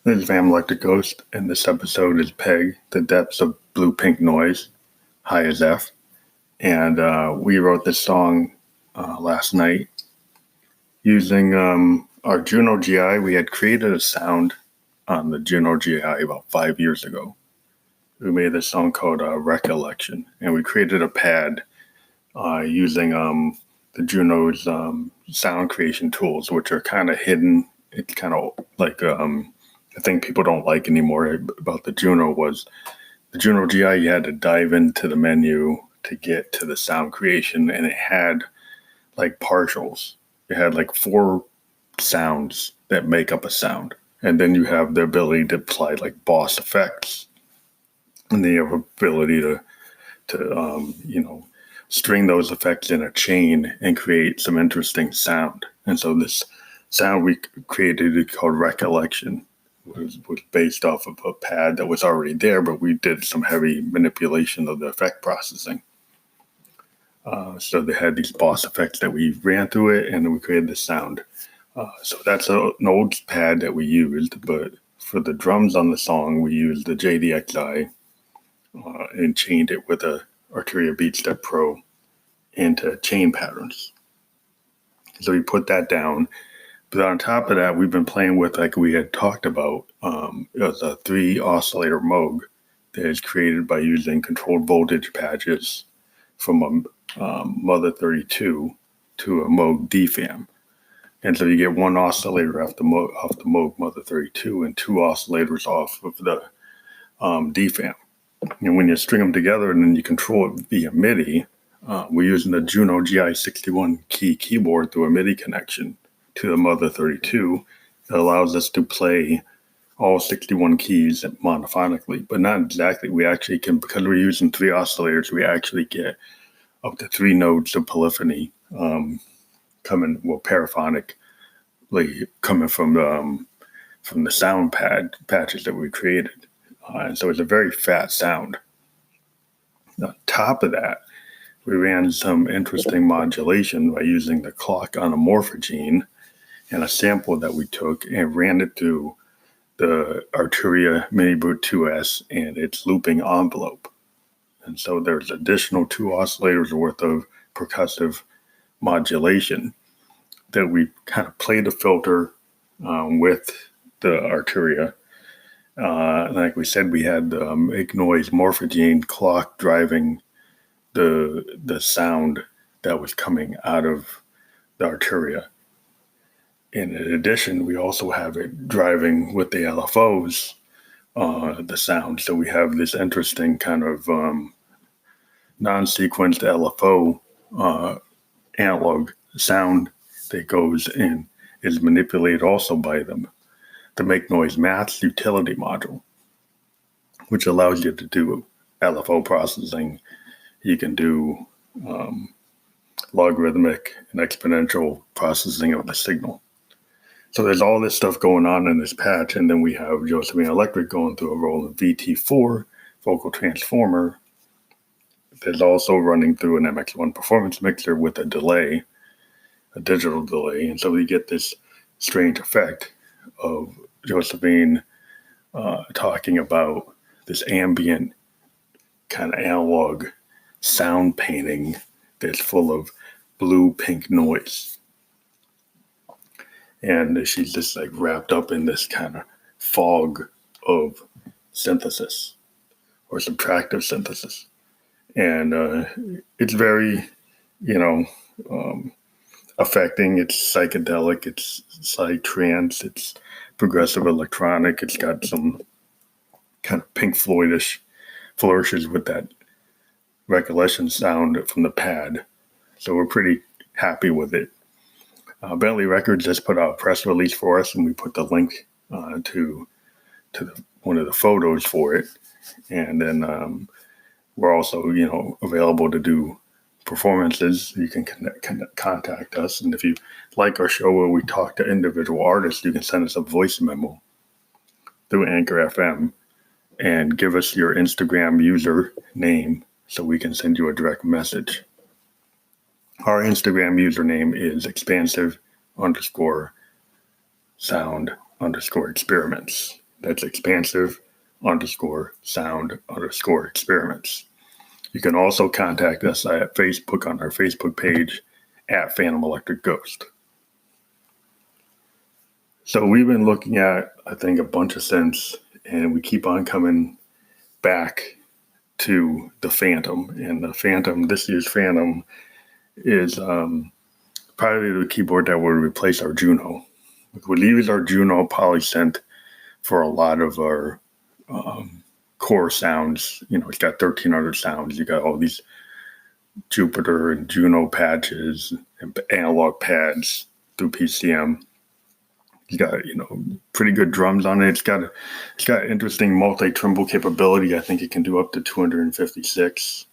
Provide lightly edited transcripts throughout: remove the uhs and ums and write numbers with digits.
This is Vam Electric Ghost, and this episode is Peg, the Depths of Blue Pink Noise, high as F. And we wrote this song last night using our Juno GI. We had created a sound on the Juno GI about 5 years ago. We made this song called Recollection, and we created a pad using the Juno's sound creation tools, which are kind of hidden. It's kind of like the thing people don't like anymore about the Juno was the Juno GI. You had to dive into the menu to get to the sound creation, and it had like partials. It had like 4 sounds that make up a sound, and then you have the ability to apply like boss effects, and then you have ability to string those effects in a chain and create some interesting sound. And so this sound we created called Recollection was based off of a pad that was already there, but we did some heavy manipulation of the effect processing. So they had these boss effects that we ran through it, and then we created the sound. So that's an old pad that we used, but for the drums on the song, we used the JDXI and chained it with a Arturia BeatStep Pro into chain patterns. So we put that down. But on top of that, we've been playing with, like we had talked about, it was a 3 oscillator Moog that is created by using controlled voltage patches from a Mother 32 to a Moog DFAM. And so you get 1 oscillator off the Moog Mother 32 and 2 oscillators off of the DFAM. And when you string them together and then you control it via MIDI, we're using the Juno GI 61 key keyboard through a MIDI connection to the Mother 32 that allows us to play all 61 keys monophonically, but not exactly. We actually can, because we're using 3 oscillators, we actually get up to 3 notes of polyphony coming, paraphonically coming from the sound patches that we created. And so it's a very fat sound. On top of that, we ran some interesting modulation by using the clock on a morphogene and a sample that we took and ran it through the Arturia Mini Brute 2S and its looping envelope. And so there's additional 2 oscillators worth of percussive modulation that we kind of played the filter with the Arturia. Like we said, we had the Make Noise morphogene clock driving the sound that was coming out of the Arturia. And in addition, we also have it driving with the LFOs, the sound. So we have this interesting kind of non-sequenced LFO analog sound that goes in, is manipulated also by them. The Make Noise Maths utility module, which allows you to do LFO processing. You can do logarithmic and exponential processing of the signal. So there's all this stuff going on in this patch, and then we have Josephine Electric going through a Roland VT4 vocal transformer. There's also running through an MX1 performance mixer with a delay, a digital delay, and so we get this strange effect of Josephine talking about this ambient kind of analog sound painting that's full of blue pink noise. And she's just like wrapped up in this kind of fog of synthesis or subtractive synthesis. And it's very, affecting. It's psychedelic, it's psytrance, it's progressive electronic. It's got some kind of Pink Floydish flourishes with that recollection sound from the pad. So we're pretty happy with it. Bentley Records just put out a press release for us, and we put the link to one of the photos for it. And then we're also, available to do performances. You can contact us. And if you like our show where we talk to individual artists, you can send us a voice memo through Anchor FM and give us your Instagram user name so we can send you a direct message. Our Instagram username is expansive_sound_experiments. That's expansive_sound_experiments. You can also contact us at Facebook on our Facebook page at Phantom Electric Ghost. So we've been looking at, I think, a bunch of synths, and we keep on coming back to the Phantom. And the Phantom, this year's Phantom, is probably the keyboard that will replace our Juno. We use our Juno polysynth for a lot of our core sounds. It's got 1,300 sounds. You got all these Jupiter and Juno patches and analog pads through PCM. You got pretty good drums on it. It's got interesting multi-tremble capability. I think it can do up to 256.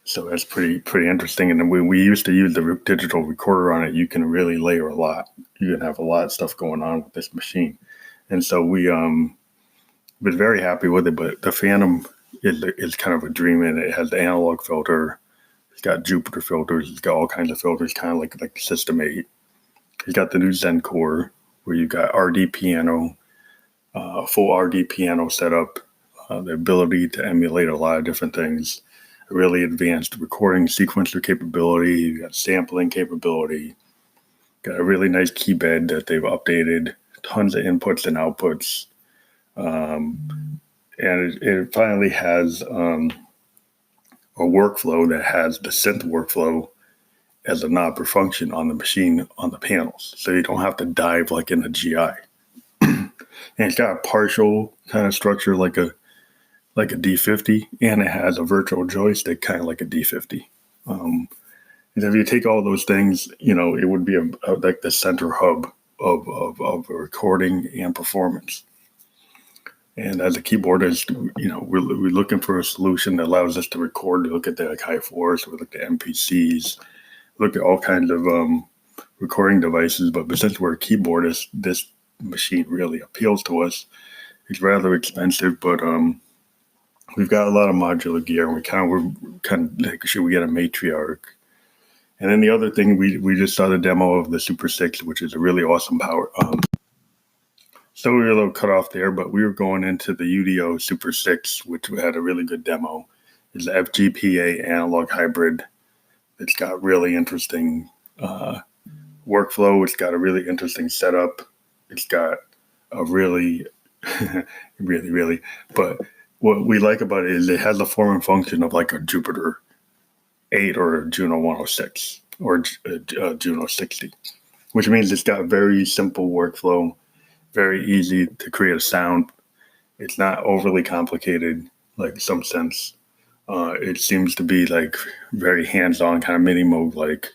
So that's pretty interesting. And when we used to use the digital recorder on it, you can really layer a lot. You can have a lot of stuff going on with this machine. And so we was very happy with it. But the Phantom is kind of a dream, and it has the analog filter. It's got Jupiter filters. It's got all kinds of filters, kind of like the System 8. It's got the new Zen Core, where you got RD piano, full RD piano setup, the ability to emulate a lot of different things. A really advanced recording sequencer capability. You got sampling capability. Got a really nice key bed that they've updated. Tons of inputs and outputs. And it finally has a workflow that has the synth workflow as a knob per function on the machine on the panels. So you don't have to dive like in a GI. And it's got a partial kind of structure like a D50, and it has a virtual joystick kind of like a D50. And if you take all those things, it would be like the center hub of recording and performance. And as a keyboardist, we're looking for a solution that allows us to record. We look at the high fours, we look at MPCs, look at all kinds of recording devices. But since we're keyboardists, this machine really appeals to us. It's rather expensive, but we've got a lot of modular gear, and we're kind of making sure we get a matriarch. And then the other thing, we just saw the demo of the Super 6, which is a really awesome power. So we were a little cut off there, but we were going into the UDO Super 6, which had a really good demo. It's an FGPA analog hybrid. It's got really interesting workflow. It's got a really interesting setup. It's got a really, really, but what we like about it is it has the form and function of like a Jupiter 8 or a Juno 106 or a Juno 60, which means it's got very simple workflow, very easy to create a sound. It's not overly complicated like some synths. It seems to be like very hands-on, kind of mini mode, like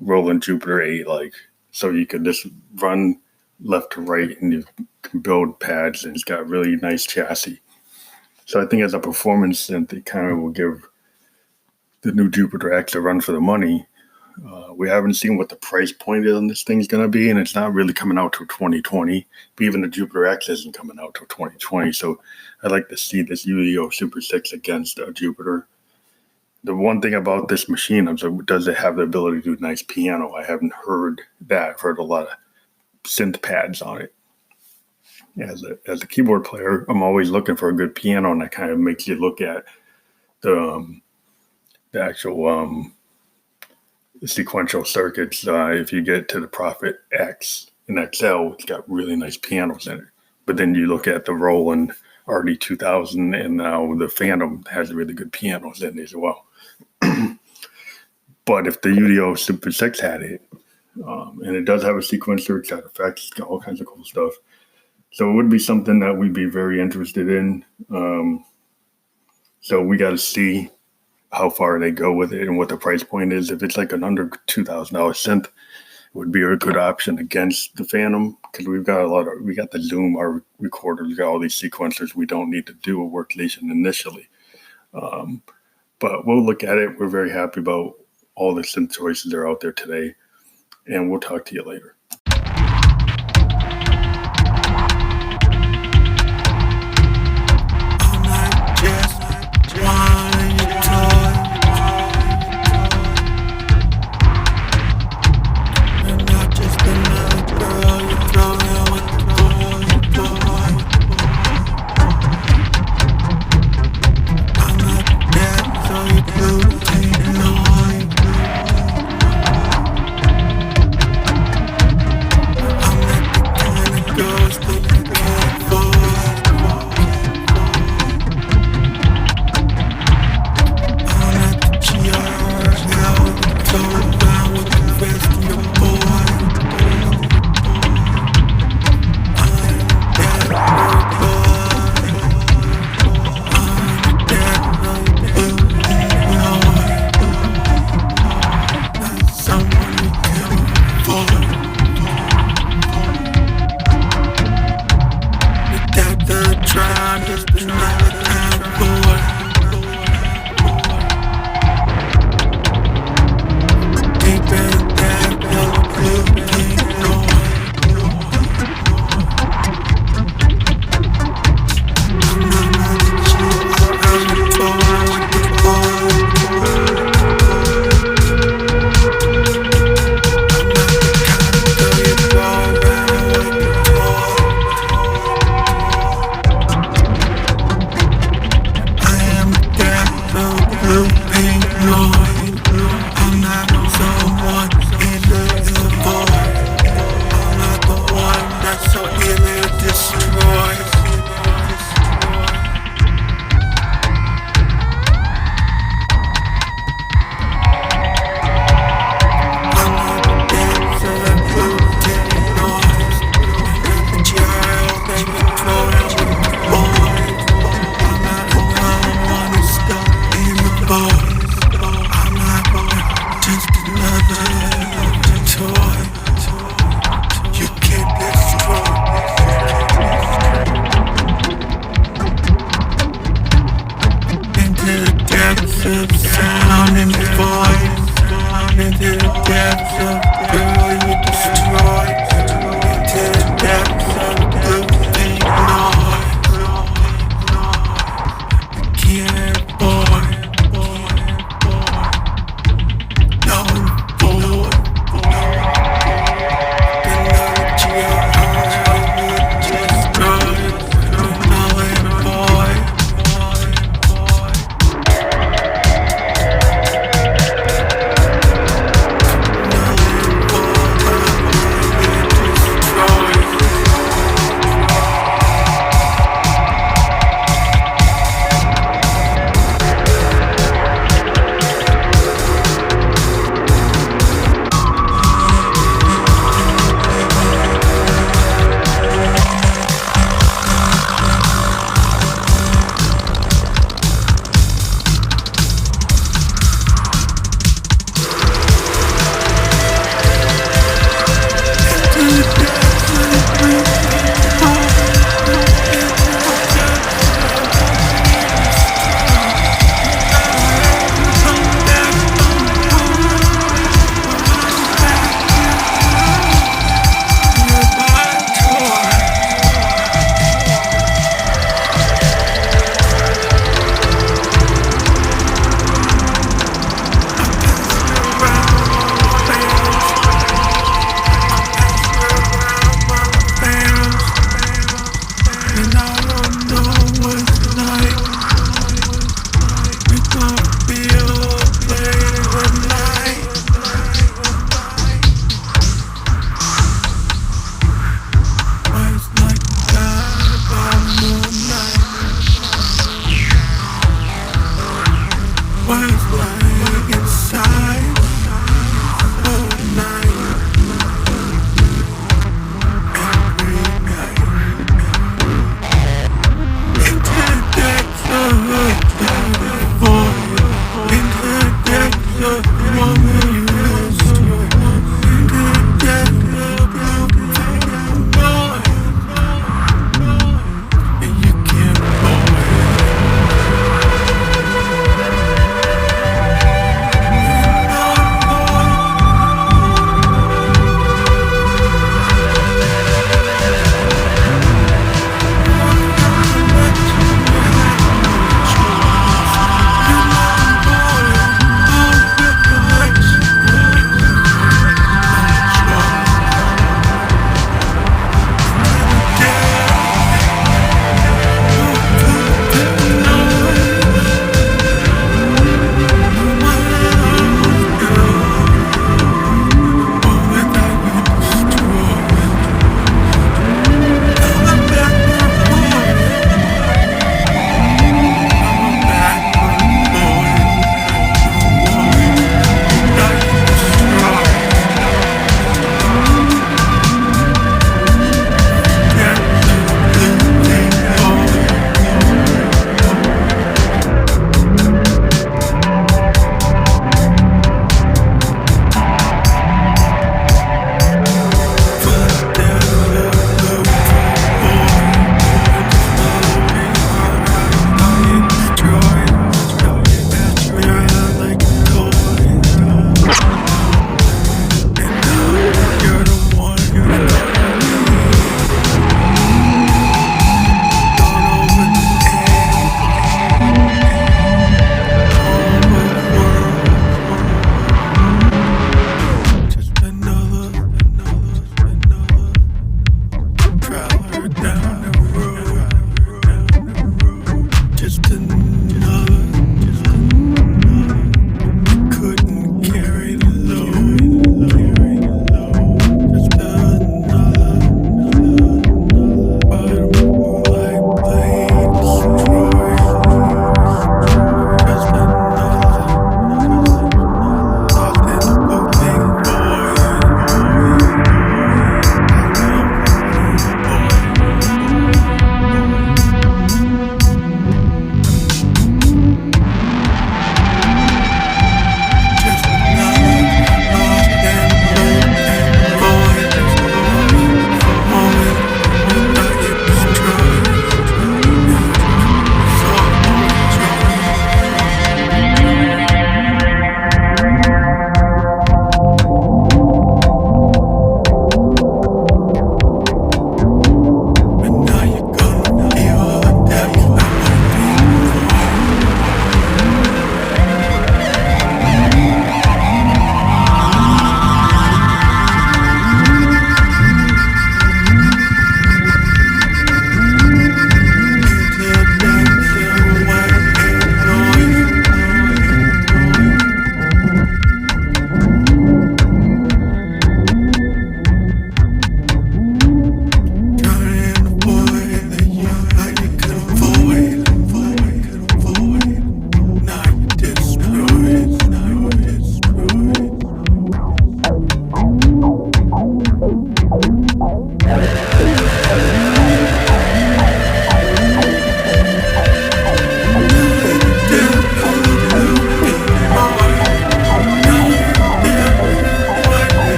Roland Jupiter 8, like, so you could just run left to right and you can build pads, and it's got a really nice chassis. So I think as a performance synth, it kind of will give the new Jupiter X a run for the money. We haven't seen what the price point on this thing's going to be, and it's not really coming out till 2020. But even the Jupiter X isn't coming out till 2020. So I'd like to see this UDO Super 6 against a Jupiter. The one thing about this machine is, does it have the ability to do nice piano? I haven't heard that. I've heard a lot of synth pads on it. As a keyboard player, I'm always looking for a good piano, and that kind of makes you look at the actual sequential circuits. If you get to the Prophet X and XL, it's got really nice pianos in it. But then you look at the Roland RD2000, and now the Phantom has really good pianos in it as well. But if the UDO Super 6 had it, and it does have a sequencer, it's got effects, it's got all kinds of cool stuff. So it would be something that we'd be very interested in. So we got to see how far they go with it and what the price point is. If it's like an under $2,000 synth, it would be a good option against the Phantom, because we got the Zoom, our recorder, we got all these sequencers. We don't need to do a workstation initially. But we'll look at it. We're very happy about all the synth choices that are out there today, and we'll talk to you later.